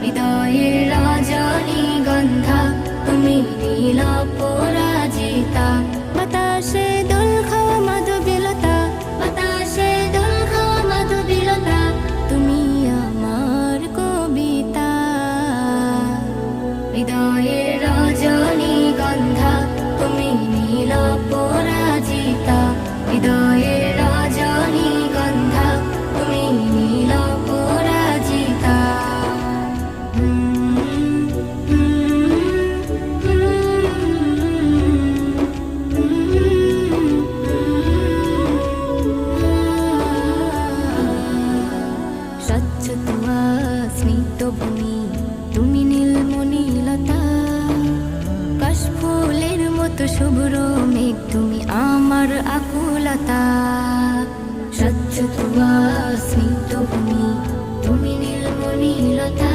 হৃদয়ের রজনীগন্ধা তুমি নীল পরাজিতা। বাতাসে দোল খাওয়া মাধবীলতা, বাতাসে দোল খাওয়া মাধবীলতা, তুমি আমার কবিতা। হৃদয়ের রজনীগন্ধা তুমি নীল পরাজিতা। হৃদয়ের রজনীগন্ধা তুমি নীল পরাজিতা। স্বচ্ছ তুয়া স্নিগ্ধ ভূমি তুমি নীলমণিলতা। কাশফুলের মতো শুভ্র মেঘ তুমি আমার আকুলতা। স্বচ্ছ তুয়া স্নিগ্ধ ভূমি তুমি নীলমণিলতা।